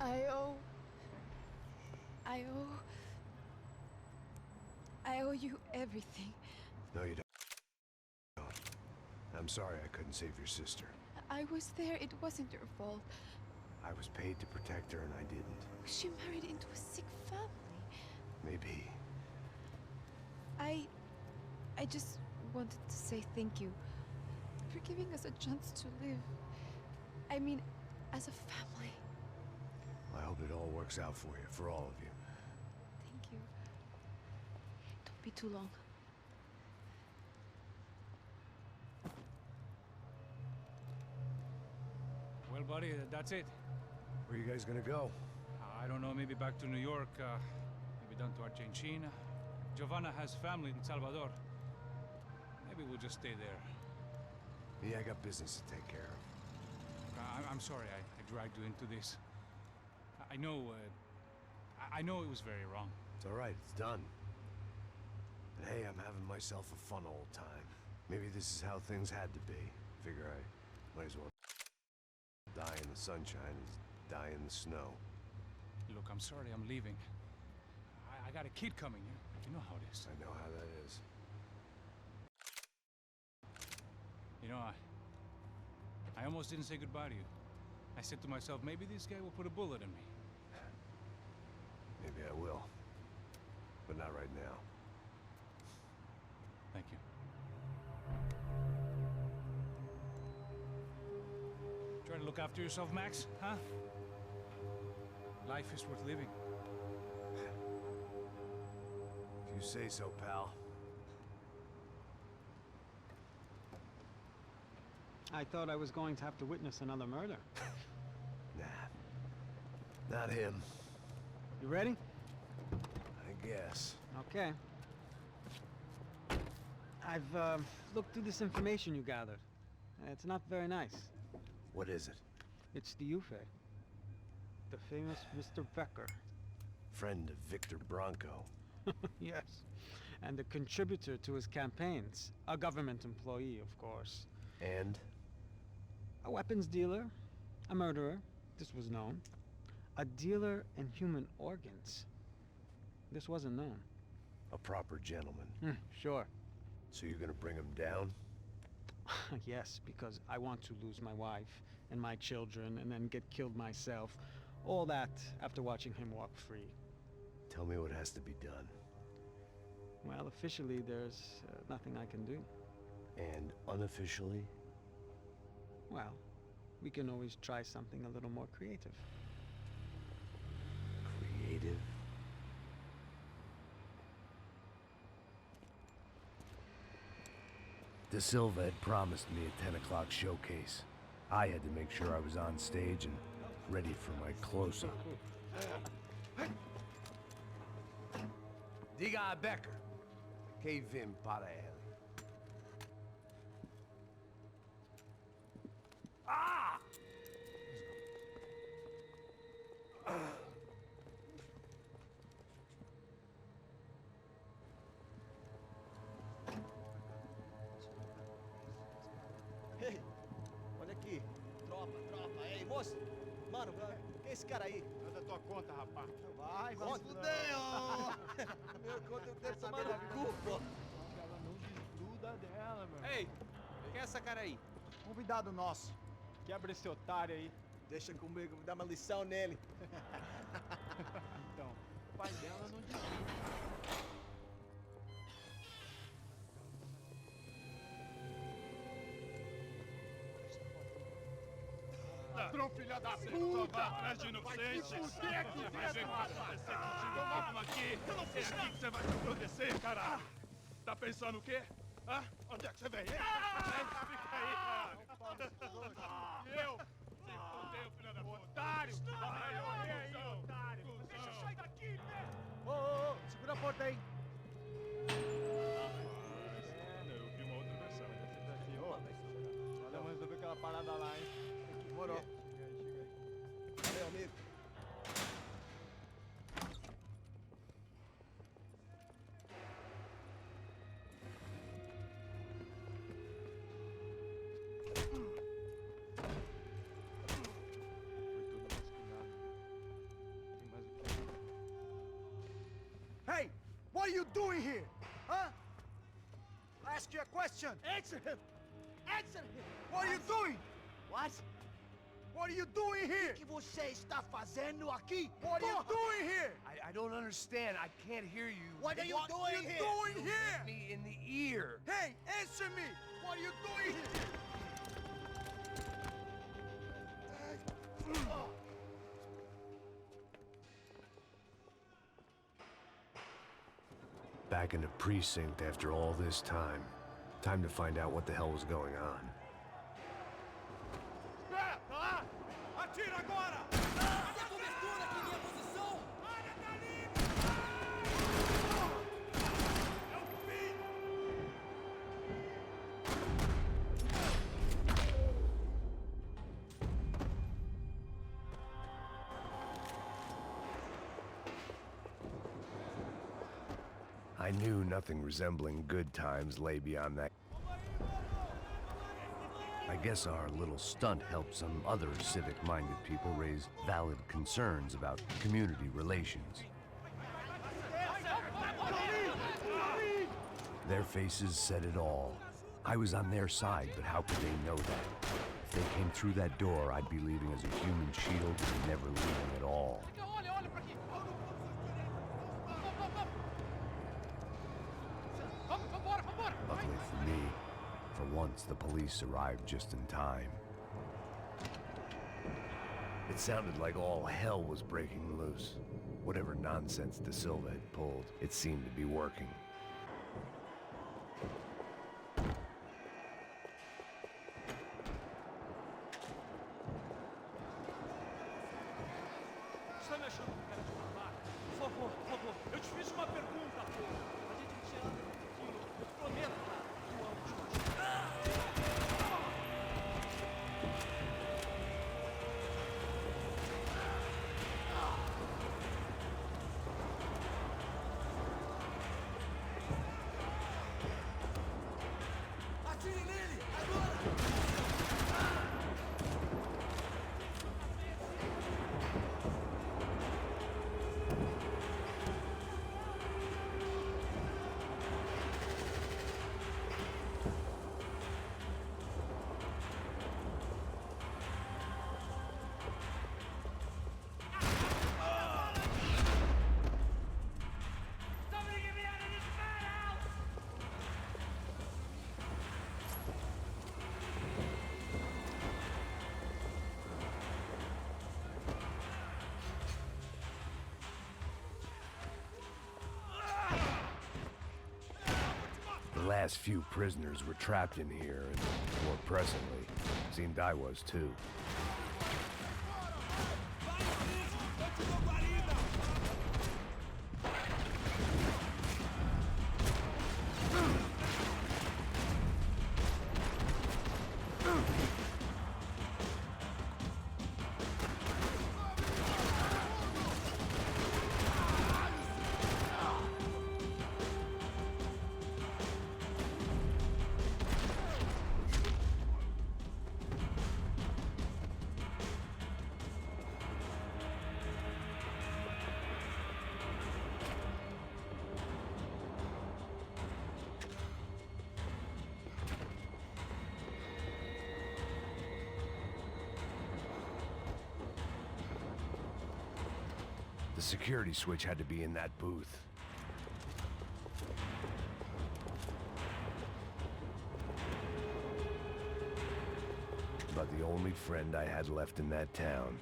I owe... I owe you everything. No, you don't. I'm sorry I couldn't save your sister. I was there. It wasn't your fault. I was paid to protect her and I didn't. She married into a sick family. Maybe. I just wanted to say thank you for giving us a chance to live. I mean, as a family. I hope it all works out for you, for all of you. Thank you. Don't be too long. Well, buddy, that's it. Where are you guys gonna go? I don't know, maybe back to New York, maybe down to Argentina. Giovanna has family in Salvador. Maybe we'll just stay there. Me, I got business to take care of. I'm sorry I dragged you into this. I know it was very wrong. It's all right, it's done. And hey, I'm having myself a fun old time. Maybe this is how things had to be. Figure I might as well die in the sunshine as die in the snow. Look, I'm sorry I'm leaving. I got a kid coming. You know how it is. I know how that is. You know, I almost didn't say goodbye to you. I said to myself, maybe this guy will put a bullet in me. Maybe I will. But not right now. Thank you. Try to look after yourself, Max, huh? Life is worth living. If you say so, pal. I thought I was going to have to witness another murder. Nah. Not him. You ready? I guess. Okay. I've looked through this information you gathered. It's not very nice. What is it? It's the Ufe. The famous Mr. Becker. Friend of Victor Bronco. Yes. And a contributor to his campaigns. A government employee, of course. And? A weapons dealer. A murderer. This was known. A dealer in human organs. This wasn't known. A proper gentleman. Sure. So you're gonna bring him down? Yes, because I want to lose my wife and my children and then get killed myself. All that after watching him walk free. Tell me what has to be done. Well, officially, there's nothing I can do. And unofficially? Well, we can always try something a little more creative. Creative? De Silva had promised me a 10 o'clock showcase. I had to make sure I was on stage and ready for my close-up. Diga a Becker. Que vim para ele. Ah! Ei, olha aqui. Tropa. Ei, moço. Mano, quem é esse cara aí? Manda tua conta, rapaz. Vai se fuder, ó! Meu conta eu quero tomar no cu, pô. Ela não desgruda dela, meu. Ei, quem é essa cara aí? Convidado nosso. Quebra esse otário aí. Deixa comigo, vou dar uma lição nele. Então, o pai dela não desgruda. Ladrão, filha da puta! Vai atrás de inocentes! Vai se fuder aqui dentro, rapaz! Você contigo aqui! Eu não fiz nada! É aqui que você vai se acontecer, cara! Tá pensando o quê? Hã? Onde é que você vem? Fica aí, cara! Eu? Se fudeu, filha da puta! Otário! Vai morrer aí, otário! Deixa eu sair daqui, né? Ô, segura a porta aí! Eu vi uma outra versão. Olha, mas eu vi aquela parada lá, hein? Demorou. Chega aí. Valeu, amigo. Foi tudo masculado. doing here? Huh? I ask you a question. Answer him! Answer him! What are you doing? What? What are you doing here? O que você está fazendo aqui? What are you doing here? I don't understand. I can't hear you. What are you doing here? What are you doing here? Hit me in the ear. Hey, answer me! What are you doing here? Back in the precinct after all this time. Time to find out what the hell was going on. Espera, tá lá! Atira agora! I knew nothing resembling good times lay beyond that. I guess our little stunt helped some other civic-minded people raise valid concerns about community relations. Their faces said it all. I was on their side, but how could they know that? If they came through that door, I'd be leaving as a human shield and never leaving at all. Luckily for me, for once the police arrived just in time. It sounded like all hell was breaking loose. Whatever nonsense De Silva had pulled, it seemed to be working. Está me achando com cara de babaca? Por favor, eu te fiz uma pergunta, pô. A gente tinha nada daquilo. Eu te prometo, cara. Eu amo Jorge. Atire nele! Agora! The last few prisoners were trapped in here, and more presently, seemed I was too. The security switch had to be in that booth. But the only friend I had left in that town.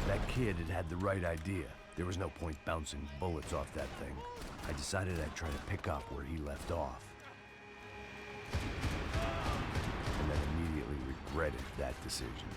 That kid had the right idea. There was no point bouncing bullets off that thing. I decided I'd try to pick up where he left off. And then immediately regretted that decision.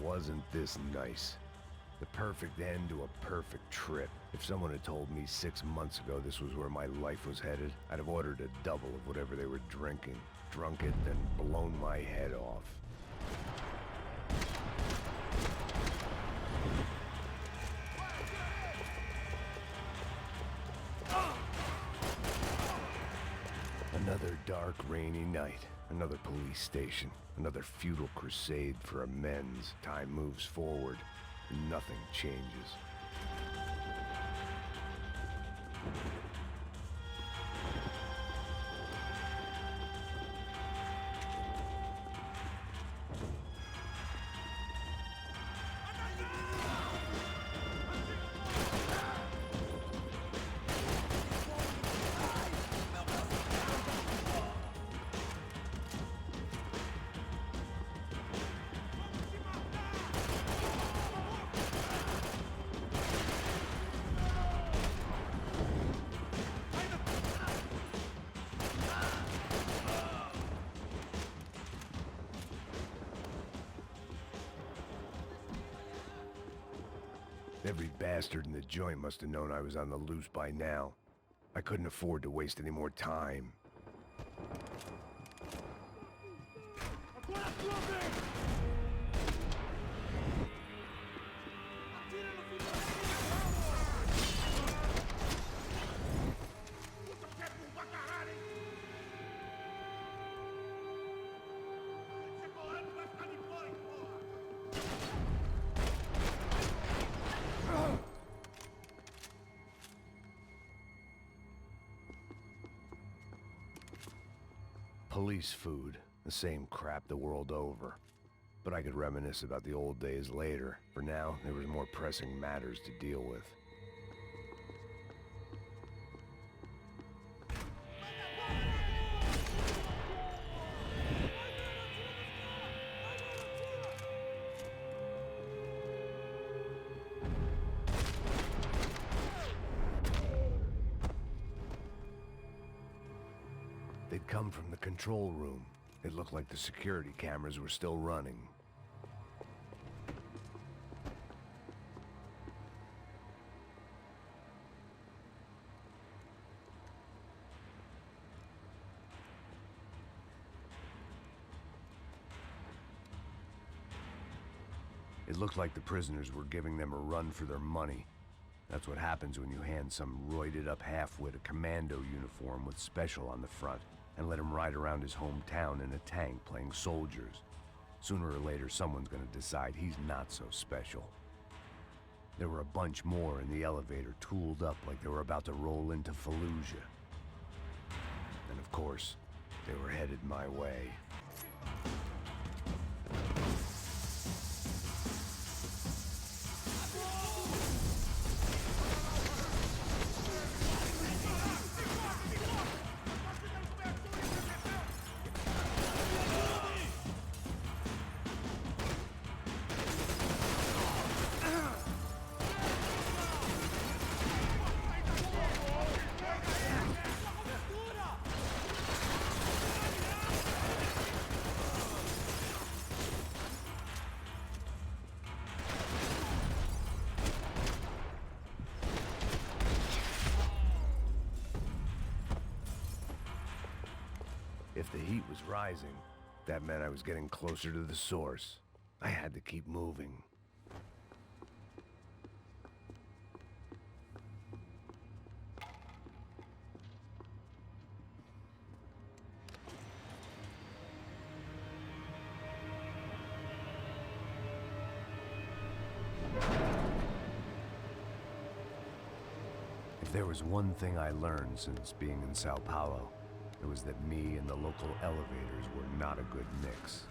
Wasn't this nice? The perfect end to a perfect trip. If someone had told me 6 months ago this was where my life was headed, I'd have ordered a double of whatever they were drinking, drunk it, then blown my head off. Another dark, rainy night. Another police station. Another futile crusade for amends. Time moves forward. Nothing changes. Every bastard in the joint must have known I was on the loose by now. I couldn't afford to waste any more time. Police food, the same crap the world over. But I could reminisce about the old days later. For now, there was more pressing matters to deal with. They'd come from the control room. It looked like the security cameras were still running. It looked like the prisoners were giving them a run for their money. That's what happens when you hand some roided-up halfwit a commando uniform with special on the front and let him ride around his hometown in a tank playing soldiers. Sooner or later, someone's gonna decide he's not so special. There were a bunch more in the elevator, tooled up like they were about to roll into Fallujah. And of course, they were headed my way. If the heat was rising, that meant I was getting closer to the source. I had to keep moving. If there was one thing I learned since being in Sao Paulo, it was that me and the local elevators were not a good mix.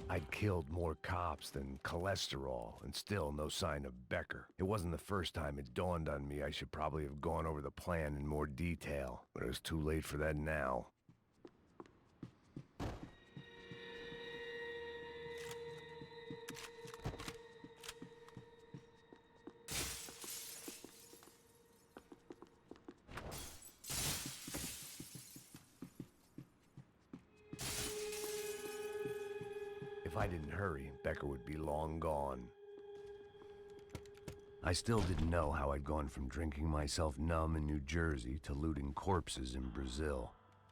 I'd killed more cops than cholesterol, and still no sign of Becker. It wasn't the first time it dawned on me I should probably have gone over the plan in more detail, but it was too late for that now. If I didn't hurry, Becker would be long gone. I still didn't know how I'd gone from drinking myself numb in New Jersey to looting corpses in Brazil.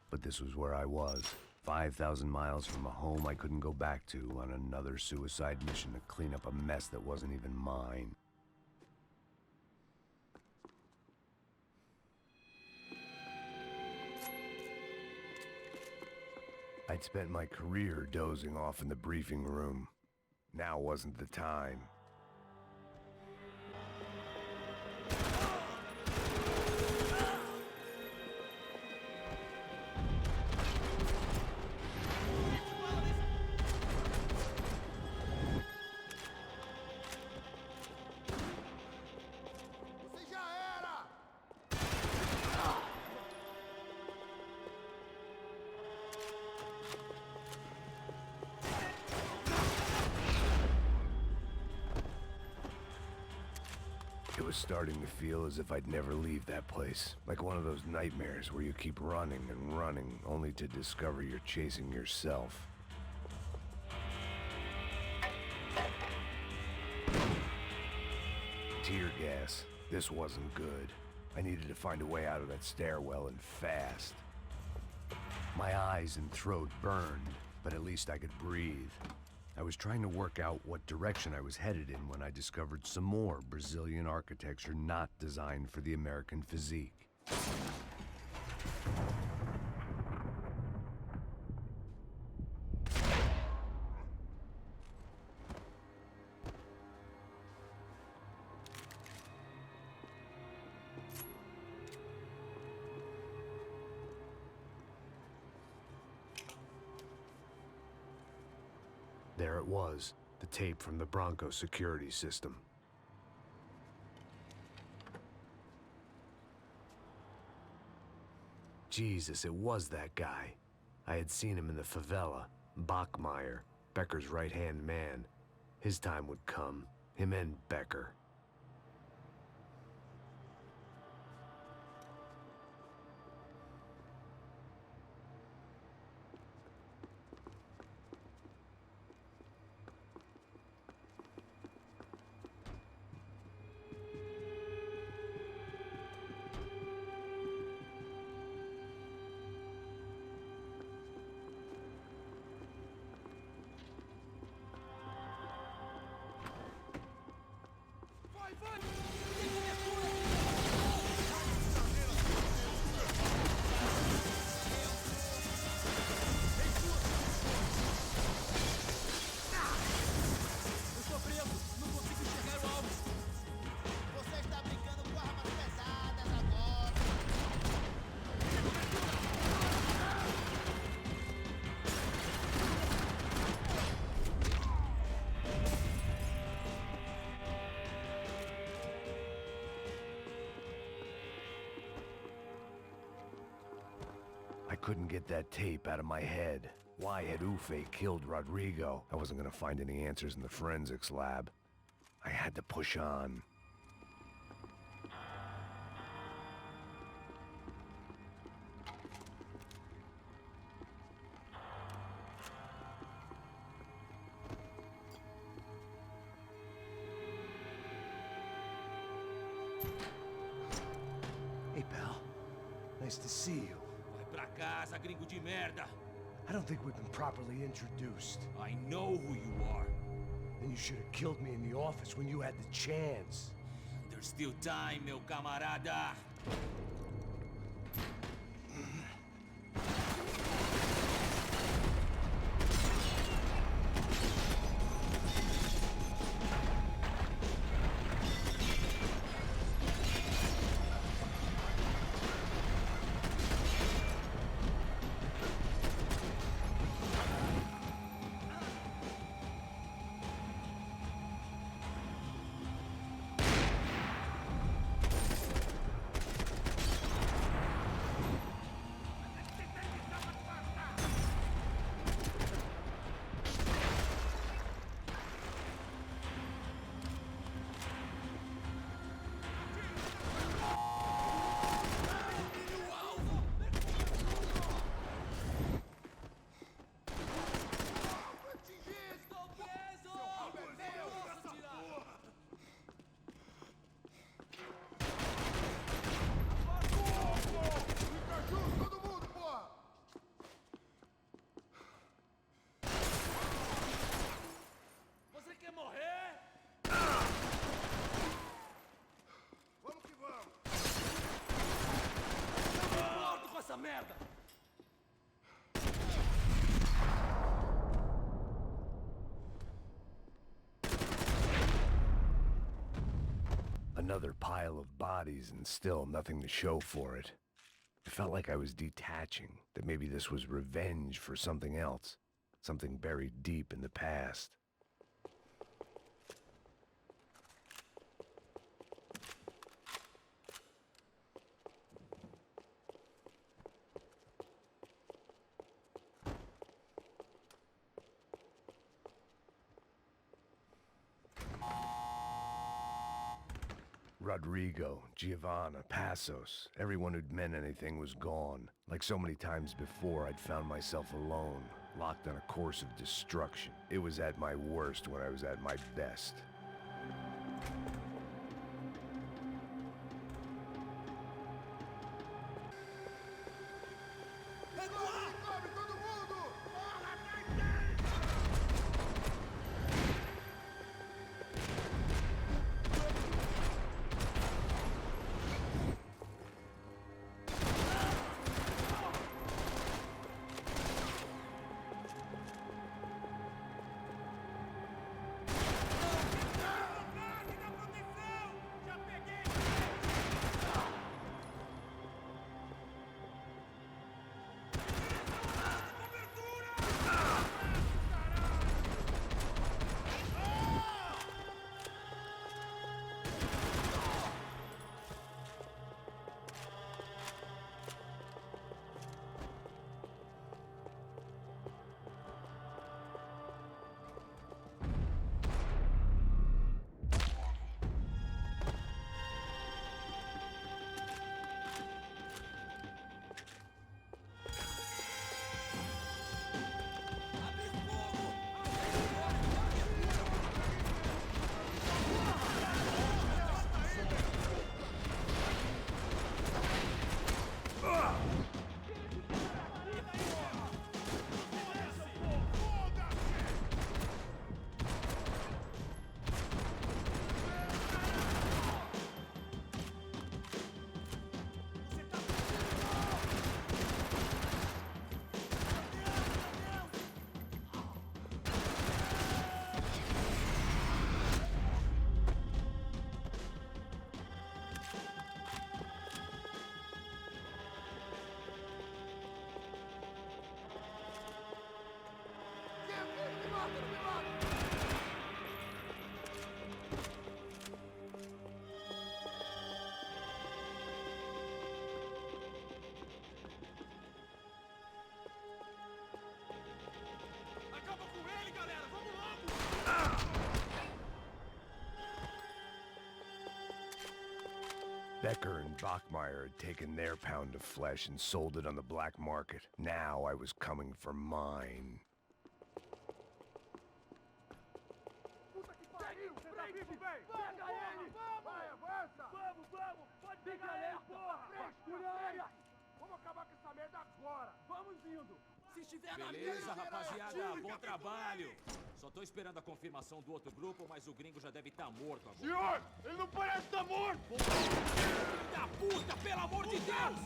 But this was where I was, 5,000 miles from a home I couldn't go back to on another suicide mission to clean up a mess that wasn't even mine. I'd spent my career dozing off in the briefing room. Now wasn't the time. It was starting to feel as if I'd never leave that place. Like one of those nightmares where you keep running and running, only to discover you're chasing yourself. Tear gas. This wasn't good. I needed to find a way out of that stairwell, and fast. My eyes and throat burned, but at least I could breathe. I was trying to work out what direction I was headed in when I discovered some more Brazilian architecture not designed for the American physique. There it was, the tape from the Bronco security system. Jesus, it was that guy. I had seen him in the favela, Bachmeyer, Becker's right-hand man. His time would come, him and Becker. I couldn't get that tape out of my head. Why had Ufe killed Rodrigo? I wasn't gonna find any answers in the forensics lab. I had to push on. Hey, pal. Nice to see you. Vai pra casa, gringo de merda! I don't think we've been properly introduced. I know who you are. And you should have killed me in the office when you had the chance. There's still time, meu camarada! Another pile of bodies and still nothing to show for it. It felt like I was detaching, that maybe this was revenge for something else, something buried deep in the past. Rodrigo, Giovanna, Passos, everyone who'd meant anything was gone. Like so many times before, I'd found myself alone, locked on a course of destruction. It was at my worst when I was at my best. Becker and Bachmeyer had taken their pound of flesh and sold it on the black market. Now I was coming for mine. Beleza, rapaziada, bom trabalho. Só tô esperando a confirmação do outro grupo, mas o gringo já deve estar morto agora. Senhor, ele não parece estar morto! Filho da puta, pelo amor de Deus!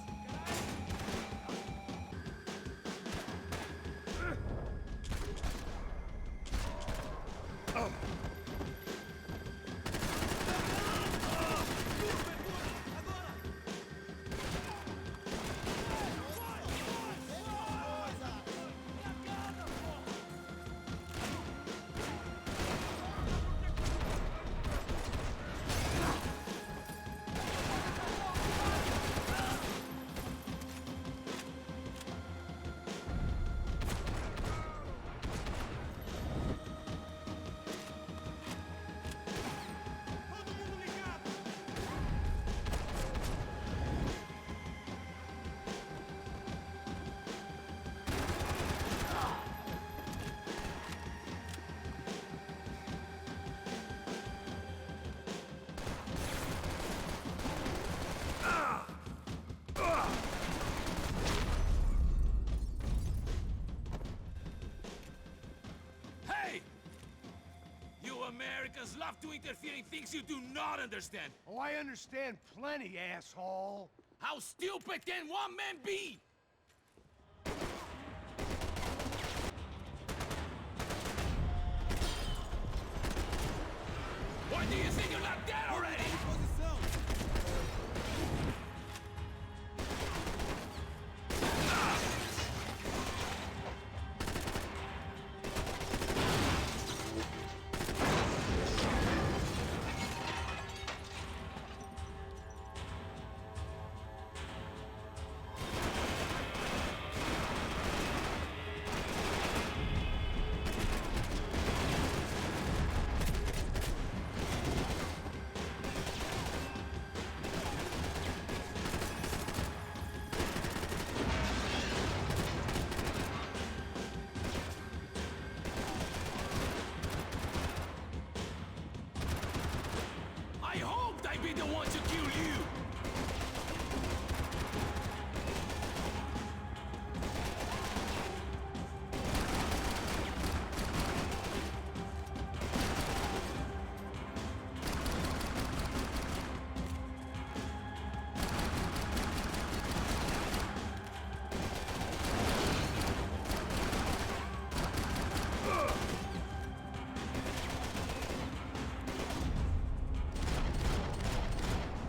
Americans love to interfere in things you do not understand. Oh, I understand plenty, asshole. How stupid can one man be? Why do you think you're not dead already? be the one to kill you!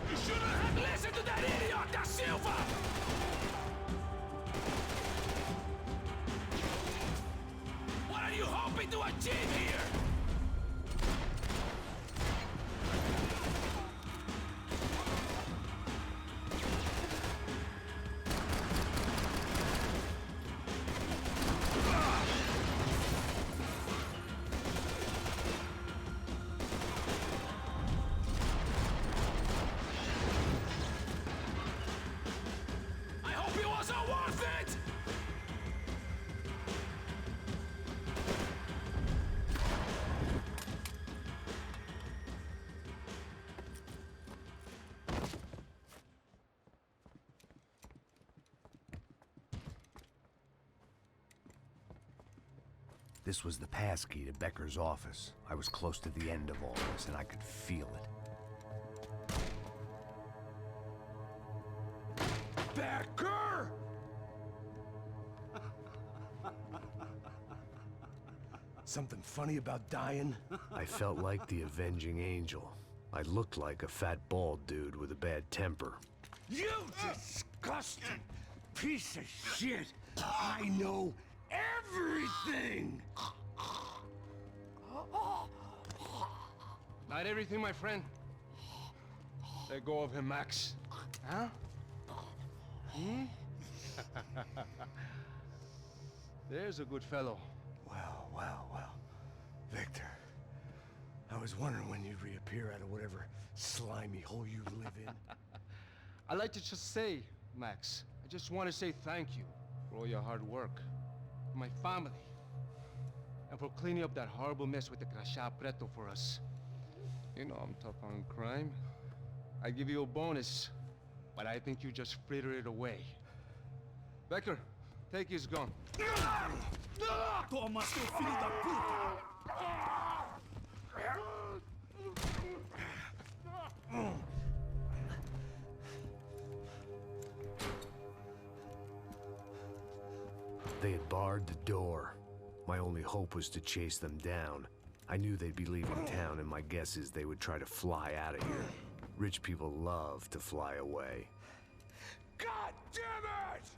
You shouldn't have listened to that idiot, Da Silva! What are you hoping to achieve here? I hope it wasn't worth it! This was the passkey to Becker's office. I was close to the end of all this, and I could feel it. Becker! Something funny about dying? I felt like the avenging angel. I looked like a fat bald dude with a bad temper. You disgusting piece of shit! I know everything! Not everything, my friend. Let go of him, Max. Huh? Hmm? There's a good fellow. Well, well, well. Victor, I was wondering when you'd reappear out of whatever slimy hole you live in. I'd like to just say, Max, I just want to say thank you for all your hard work, for my family, and for cleaning up that horrible mess with the Reshade Preto for us. You know I'm tough on crime. I give you a bonus, but I think you just frittered it away. Becker, take his gun. Toma, seu filho da puta! They had barred the door. My only hope was to chase them down. I knew they'd be leaving town, and my guess is they would try to fly out of here. Rich people love to fly away. God damn it!